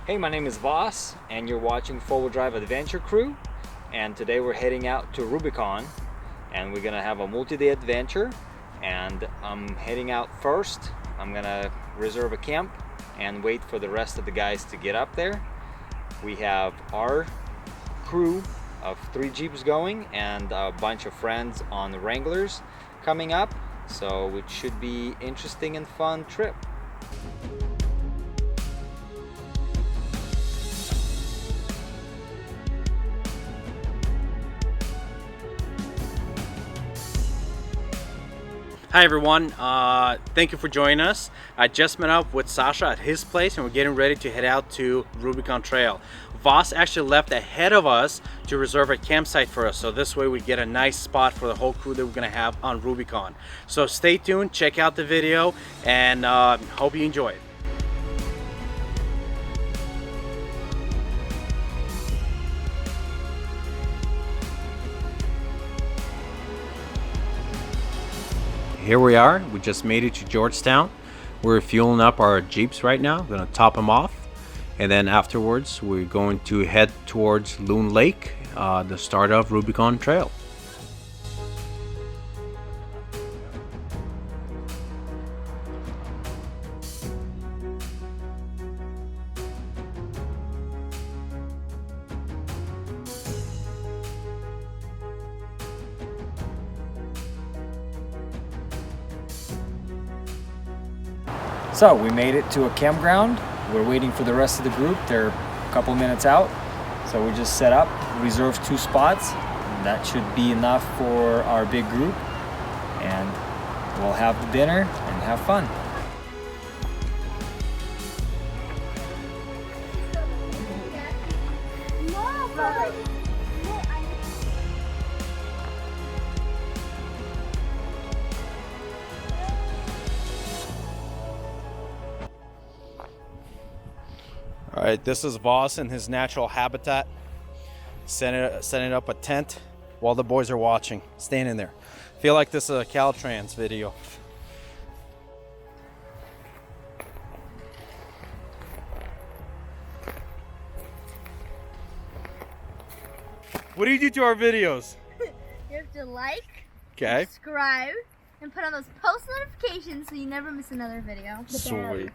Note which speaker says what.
Speaker 1: Hey, my name is Voss, and you're watching 4-Wheel Drive Adventure Crew. And today we're heading out to Rubicon, and we're gonna have a multi-day adventure. And I'm heading out first. I'm gonna reserve a camp and wait for the rest of the guys to get up there. We have our crew of 3 Jeeps going and a bunch of friends on the Wranglers coming up, so it should be interesting and fun trip.
Speaker 2: Hi everyone, thank you for joining us. I just met up with Sasha at his place and we're getting ready to head out to Rubicon Trail. Voss actually left ahead of us to reserve a campsite for us, so this way we get a nice spot for the whole crew that we're going to have on Rubicon. So stay tuned, check out the video, and hope you enjoy it. Here we are. We just made it to Georgetown. We're fueling up our Jeeps right now. We're gonna top them off, and then afterwards we're going to head towards Loon Lake, the start of Rubicon Trail.
Speaker 1: So we made it to a campground. We're waiting for the rest of the group. They're a couple minutes out. So we just set up, reserved 2 spots. That should be enough for our big group. And we'll have the dinner and have fun.
Speaker 2: All right, this is Voss in his natural habitat, setting up a tent while the boys are watching, standing there. Feel like this is a Caltrans video. What do you do to our videos?
Speaker 3: You have to like,
Speaker 2: Okay.
Speaker 3: subscribe, and put on those post notifications so you never miss another video.
Speaker 2: Sweet.